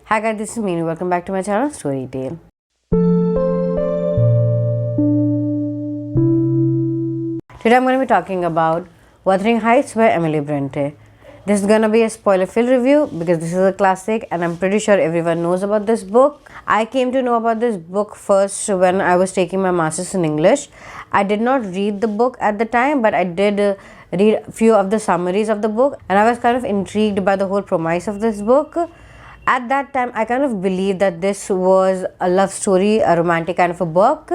Hi guys, this is Meenu. Welcome back to my channel Storytale. Today I'm going to be talking about Wuthering Heights by Emily Bronte. This is going to be a spoiler-filled review because this is a classic and I'm pretty sure everyone knows about this book. I came to know about this book first when I was taking my masters in English. I did not read the book at the time, but I did read a few of the summaries of the book, and I was kind of intrigued by the whole premise of this book. At that time, I kind of believed that this was a love story, a romantic kind of a book,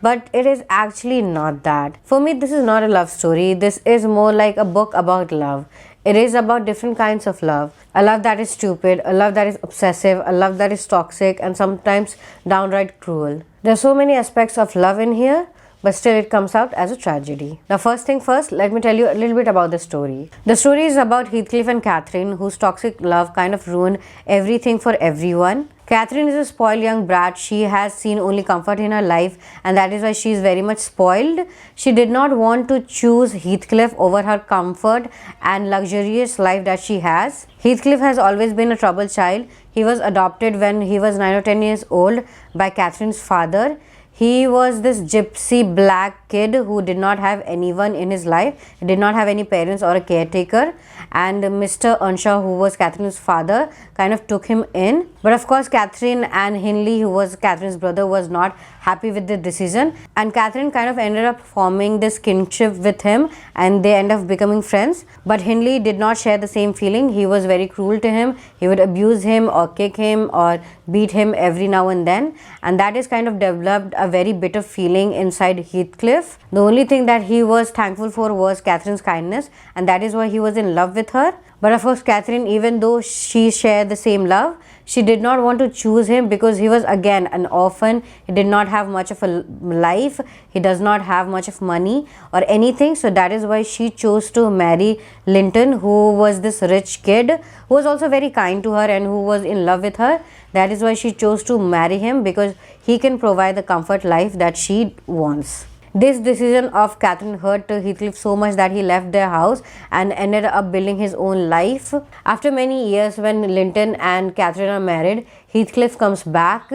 but it is actually not that. For me, this is not a love story. This is more like a book about love. It is about different kinds of love. A love that is stupid, a love that is obsessive, a love that is toxic, and sometimes downright cruel. There are so many aspects of love in here, but still it comes out as a tragedy. Now, first thing first, let me tell you a little bit about the story. The story is about Heathcliff and Catherine, whose toxic love kind of ruined everything for everyone. Catherine is a spoiled young brat. She has seen only comfort in her life, and that is why she is very much spoiled. She did not want to choose Heathcliff over her comfort and luxurious life that she has. Heathcliff has always been a troubled child. He was adopted when he was 9 or 10 years old by Catherine's father. He was this gypsy black kid who did not have anyone in his life. He did not have any parents or a caretaker. And Mr. Earnshaw, who was Catherine's father, kind of took him in. But of course, Catherine and Hindley, who was Catherine's brother, was not happy with the decision. And Catherine kind of ended up forming this kinship with him, and they end up becoming friends. But Hindley did not share the same feeling. He was very cruel to him. He would abuse him or kick him or beat him every now and then. And that is kind of developed a very bitter feeling inside Heathcliff. The only thing that he was thankful for was Catherine's kindness, and that is why he was in love with her. But of course, Catherine, even though she shared the same love, she did not want to choose him because he was again an orphan. He did not have much of a life. He does not have much of money or anything. So that is why she chose to marry Linton, who was this rich kid who was also very kind to her and who was in love with her. That is why she chose to marry him, because he can provide the comfort life that she wants. This decision of Catherine hurt Heathcliff so much that he left their house and ended up building his own life. After many years, when Linton and Catherine are married, Heathcliff comes back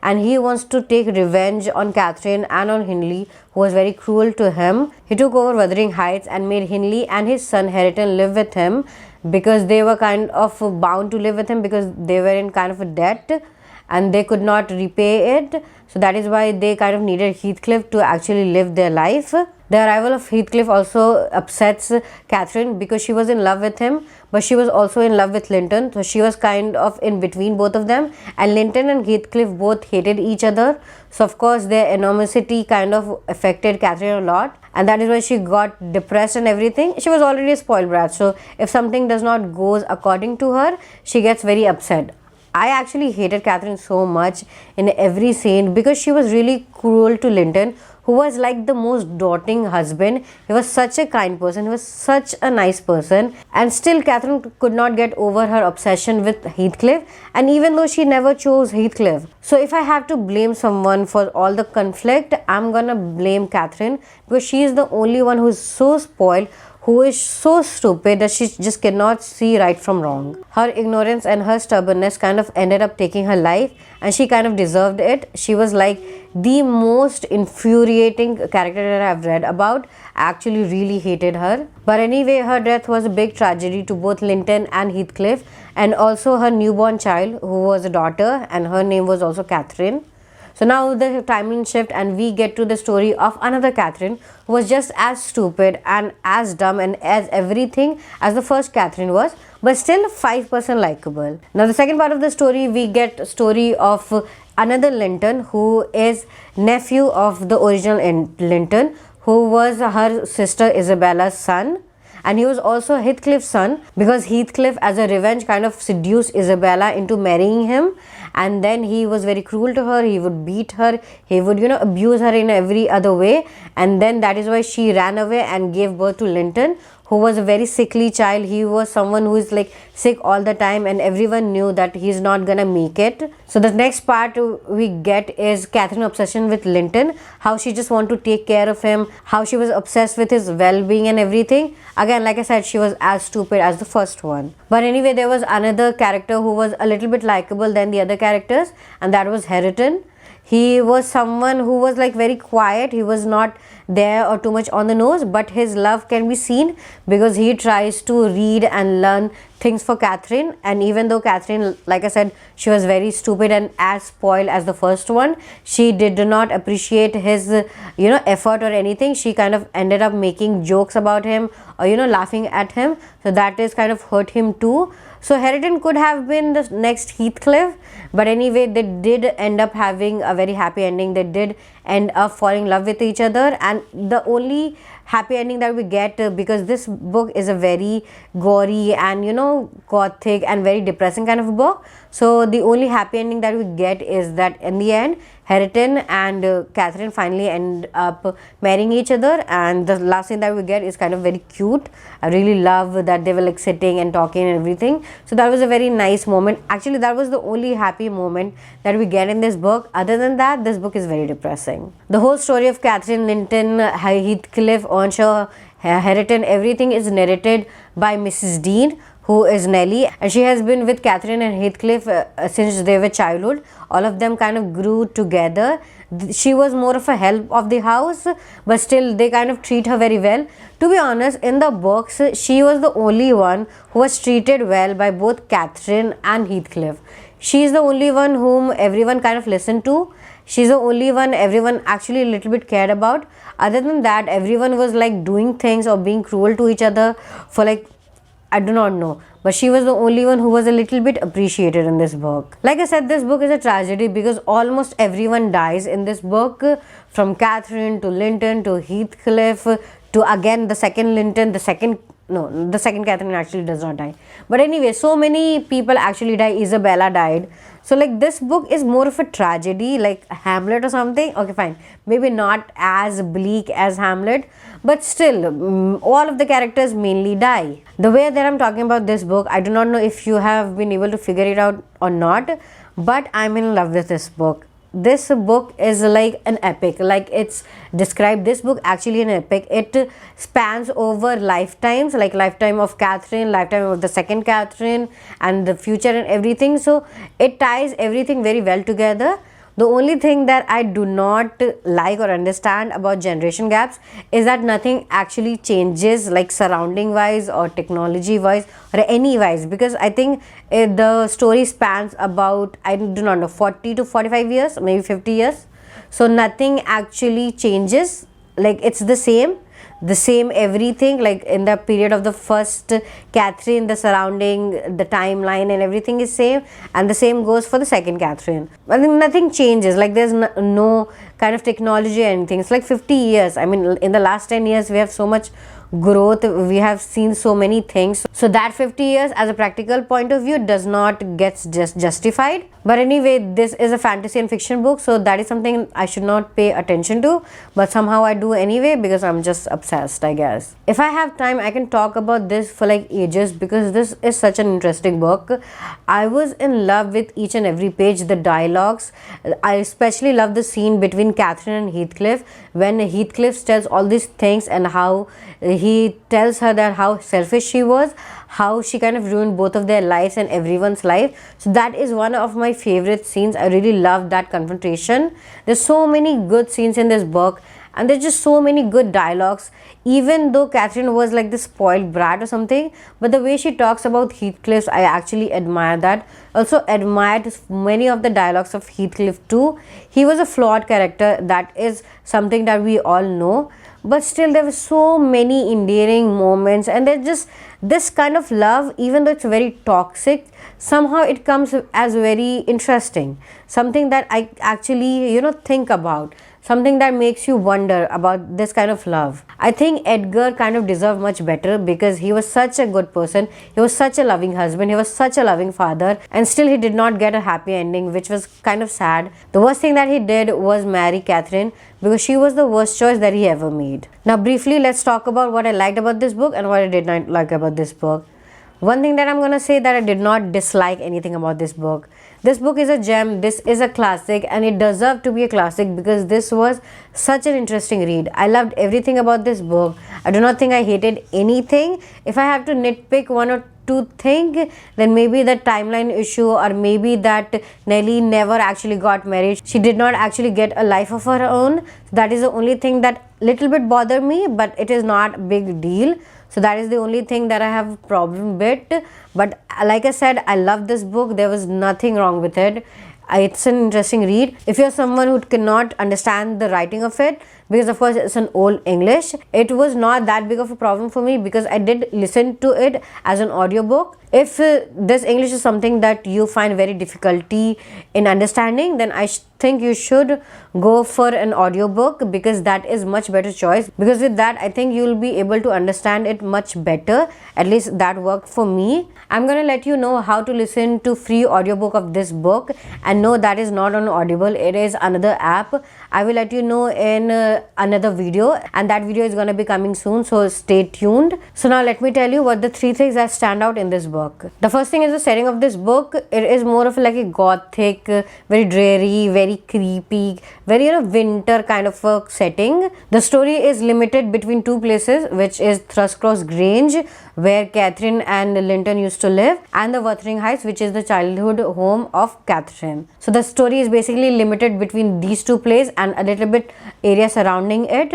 and he wants to take revenge on Catherine and on Hindley, who was very cruel to him. He took over Wuthering Heights and made Hindley and his son Hareton live with him, because they were kind of bound to live with him because they were in kind of a debt and they could not repay it. So that is why they kind of needed Heathcliff to actually live their life. The arrival of Heathcliff also upsets Catherine because she was in love with him, but she was also in love with Linton. So she was kind of in between both of them, and Linton and Heathcliff both hated each other. So of course their animosity kind of affected Catherine a lot, and that is why she got depressed and everything. She was already a spoiled brat, so if something does not go according to her, she gets very upset. I actually hated Catherine so much in every scene because she was really cruel to Linton, who was like the most doting husband. He was such a kind person. He was such a nice person. And still Catherine could not get over her obsession with Heathcliff, and even though she never chose Heathcliff. So if I have to blame someone for all the conflict, I'm gonna blame Catherine, because she is the only one who is so spoiled, who is so stupid that she just cannot see right from wrong. Her ignorance and her stubbornness kind of ended up taking her life, and she kind of deserved it. She was like the most infuriating character that I've read about. I actually really hated her. But anyway, her death was a big tragedy to both Linton and Heathcliff, and also her newborn child, who was a daughter, and her name was also Catherine. So now the timeline shift and we get to the story of another Catherine, who was just as stupid and as dumb and as everything as the first Catherine was, but still 5% likable. Now the second part of the story, we get a story of another Linton, who is nephew of the original Linton, who was her sister Isabella's son. And he was also Heathcliff's son, because Heathcliff, as a revenge, kind of seduced Isabella into marrying him, and then he was very cruel to her. He would beat her, he would abuse her in every other way, and then that is why she ran away and gave birth to Linton, who was a very sickly child. He was someone who is like sick all the time, and everyone knew that he's not gonna make it. So the next part we get is Catherine's obsession with Linton, how she just want to take care of him, how she was obsessed with his well-being and everything. Again, like I said, she was as stupid as the first one. But anyway, there was another character who was a little bit likable than the other characters, and that was Hareton. He was someone who was like very quiet. He was not there or too much on the nose, but his love can be seen because he tries to read and learn things for Catherine. And even though Catherine, like I said, she was very stupid and as spoiled as the first one, she did not appreciate his effort or anything. She kind of ended up making jokes about him or laughing at him, so that is kind of hurt him too. So Hareton could have been the next Heathcliff, but anyway, they did end up having a very happy ending. They did end up falling in love with each other, and the only happy ending that we get, because this book is a very gory and gothic and very depressing kind of book, so the only happy ending that we get is that in the end Hareton and Catherine finally end up marrying each other, and the last thing that we get is kind of very cute. I really love that they were like sitting and talking and everything, so that was a very nice moment. Actually, that was the only happy moment that we get in this book. Other than that, this book is very depressing. The whole story of Catherine, Linton, Heathcliff, Earnshaw, Hareton, everything is narrated by Mrs. Dean, who is Nellie, and she has been with Catherine and Heathcliff since they were childhood. All of them kind of grew together. She was more of a help of the house, but still they kind of treat her very well. To be honest, in the books, she was the only one who was treated well by both Catherine and Heathcliff. She is the only one whom everyone kind of listened to. She's the only one everyone actually a little bit cared about. Other than that, everyone was like doing things or being cruel to each other for like, I do not know, but she was the only one who was a little bit appreciated in this book. Like I said, this book is a tragedy because almost everyone dies in this book, from Catherine to Linton to Heathcliff to again the second Linton, the second Catherine actually does not die. But anyway, so many people actually die. Isabella died. So like this book is more of a tragedy, like Hamlet or something. Okay, fine. Maybe not as bleak as Hamlet, but still all of the characters mainly die. The way that I'm talking about this book, I do not know if you have been able to figure it out or not, but I'm in love with this book. This book is like an epic, like it's described this book actually an epic. It spans over lifetimes, like lifetime of Catherine, lifetime of the second Catherine, and the future and everything. So it ties everything very well together. The only thing that I do not like or understand about generation gaps is that nothing actually changes, like surrounding wise or technology wise or any wise, because I think the story spans about, I do not know, 40 to 45 years, maybe 50 years. So nothing actually changes, like it's the same everything, like in the period of the first Catherine, the surrounding, the timeline and everything is same, and the same goes for the second Catherine. I think nothing changes, like there's no kind of technology or anything. It's like 50 years. I mean, in the last 10 years we have so much growth, we have seen so many things, so that 50 years as a practical point of view does not get just justified. But anyway, this is a fantasy and fiction book, so that is something I should not pay attention to, but somehow I do anyway because I'm just obsessed, I guess. If I have time, I can talk about this for like ages because this is such an interesting book. I was in love with each and every page, the dialogues. I especially love the scene between Catherine and Heathcliff when Heathcliff tells all these things and how he tells her that how selfish she was, how she kind of ruined both of their lives and everyone's life. So that is one of my favorite scenes. I really love that confrontation. There's so many good scenes in this book, and there's just so many good dialogues. Even though Catherine was like the spoiled brat or something, but the way she talks about Heathcliff, I actually admire that. Also admired many of the dialogues of Heathcliff too. He was a flawed character, that is something that we all know, but still there were so many endearing moments, and there's just this kind of love, even though it's very toxic, somehow it comes as very interesting, something that I actually think about, something that makes you wonder about this kind of love. I think Edgar kind of deserved much better because he was such a good person, he was such a loving husband, he was such a loving father, and still he did not get a happy ending, which was kind of sad. The worst thing that he did was marry Catherine because she was the worst choice that he ever made. Now briefly, let's talk about what I liked about this book and what I did not like about this book. One thing that I'm going to say, that I did not dislike anything about this book. This book is a gem, this is a classic, and it deserved to be a classic because this was such an interesting read. I loved everything about this book. I do not think I hated anything. If I have to nitpick one or two things, then maybe the timeline issue, or maybe that Nellie never actually got married. She did not actually get a life of her own. That is the only thing that little bit bothered me, but it is not a big deal. So that is the only thing that I have a problem with. But like I said, I love this book. There was nothing wrong with it. It's an interesting read. If you're someone who cannot understand the writing of it, because of course it's an old English, it was not that big of a problem for me because I did listen to it as an audiobook. If this English is something that you find very difficulty in understanding, then I think you should go for an audiobook because that is much better choice, because with that I think you will be able to understand it much better. At least that worked for me. I'm gonna let you know how to listen to free audiobook of this book, and no, that is not on Audible, it is another app. I will let you know in another video, and that video is gonna be coming soon, so stay tuned. So now let me tell you what the 3 things that stand out in this book. The first thing is the setting of this book. It is more of like a gothic, very dreary, very creepy, very winter kind of a setting. The story is limited between 2 places, which is Thrushcross Grange, where Catherine and Linton used to live, and the Wuthering Heights, which is the childhood home of Catherine. So the story is basically limited between these 2 places and a little bit area surrounding it.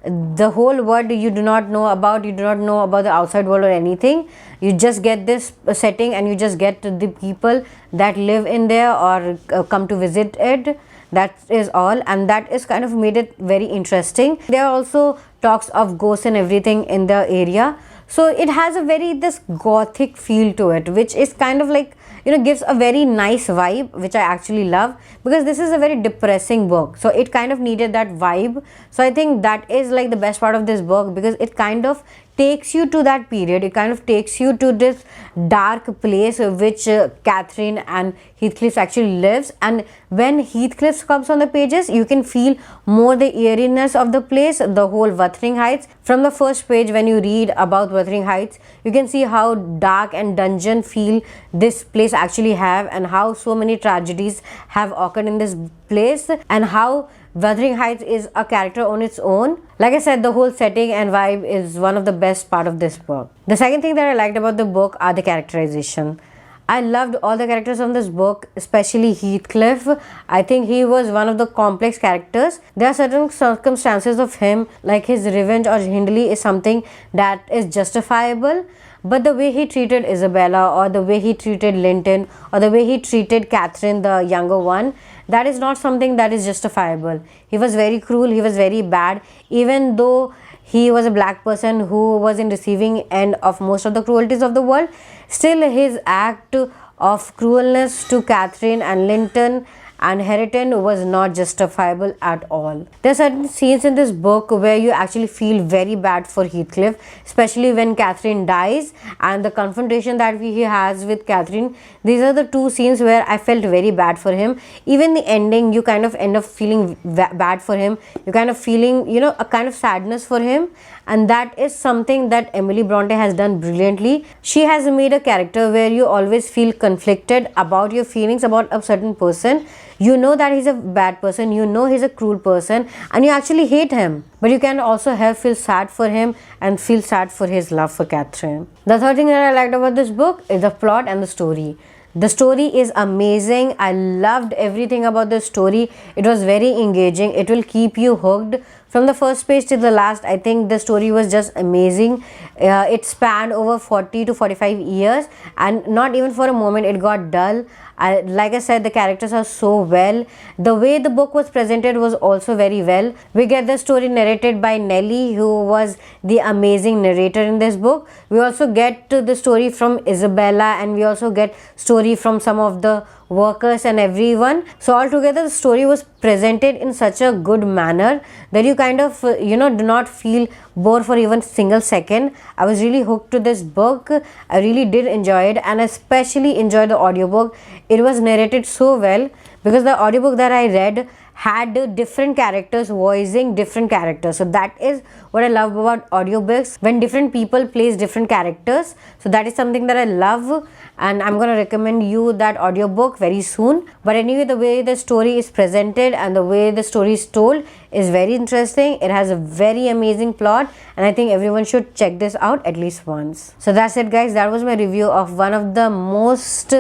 The whole world you do not know about, the outside world or anything. You just get this setting and you just get the people that live in there or come to visit it. That is all, and that is kind of made it very interesting. There are also talks of ghosts and everything in the area, so it has a very this gothic feel to it, which is kind of like gives a very nice vibe, which I actually love, because this is a very depressing book, so it kind of needed that vibe. So I think that is like the best part of this book, because it kind of takes you to that period. It kind of takes you to this dark place which Catherine and Heathcliff actually lives, and when Heathcliff comes on the pages, you can feel more the eeriness of the place, the whole Wuthering Heights. From the first page, when you read about Wuthering Heights, you can see how dark and dungeon feel this place actually have, and how so many tragedies have occurred in this place, and how Wuthering Heights is a character on its own. Like I said, the whole setting and vibe is one of the best part of this book. The second thing that I liked about the book are the characterization. I loved all the characters on this book, especially Heathcliff. I think he was one of the complex characters. There are certain circumstances of him, like his revenge or Hindley, is something that is justifiable. But the way he treated Isabella, or the way he treated Linton, or the way he treated Catherine, the younger one, that is not something that is justifiable. He was very cruel, he was very bad, even though he was a black person who was in receiving end of most of the cruelties of the world. Still, his act of cruelness to Catherine and Linton and Hareton was not justifiable at all. There are certain scenes in this book where you actually feel very bad for Heathcliff, especially when Catherine dies and the confrontation that he has with Catherine. These are the 2 scenes where I felt very bad for him. Even the ending, you kind of end up feeling bad for him. You kind of feeling, a kind of sadness for him. And that is something that Emily Bronte has done brilliantly. She has made a character where you always feel conflicted about your feelings about a certain person. You know that he's a bad person, you know he's a cruel person, and you actually hate him. But you can also feel sad for him and feel sad for his love for Catherine. The third thing that I liked about this book is the plot and the story. The story is amazing. I loved everything about the story. It was very engaging. It will keep you hooked From the first page to the last, I think the story was just amazing. It spanned over 40 to 45 years, and not even for a moment it got dull. Like I said, the characters are so well. The way the book was presented was also very well. We get the story narrated by Nellie, who was the amazing narrator in this book. We also get the story from Isabella, and we also get story from some of the workers and everyone. So altogether the story was presented in such a good manner that you kind of do not feel bored for even single second. I was really hooked to this book. I really did enjoy it, and especially enjoyed the audiobook. It was narrated so well, because the audiobook that I read had different characters voicing different characters. So that is what I love about audiobooks, when different people plays different characters. So that is something that I love, and I'm gonna recommend you that audiobook very soon. But anyway, the way the story is presented and the way the story is told is very interesting. It has a very amazing plot, and I think everyone should check this out at least once. So that's it, guys. That was my review of one of the most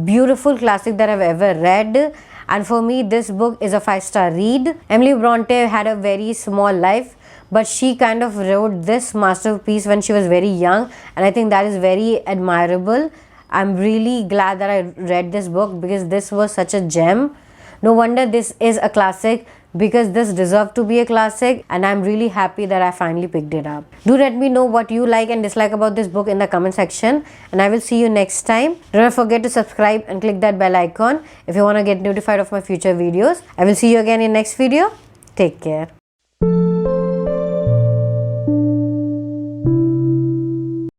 beautiful classic that I've ever read. And for me, this book is a 5-star read. Emily Bronte had a very small life, but she kind of wrote this masterpiece when she was very young, and I think that is very admirable. I'm really glad that I read this book, because this was such a gem. No wonder this is a classic, because this deserved to be a classic, and I'm really happy that I finally picked it up. Do let me know what you like and dislike about this book in the comment section, and I will see you next time. Don't forget to subscribe and click that bell icon if you want to get notified of my future videos. I will see you again in next video. Take care.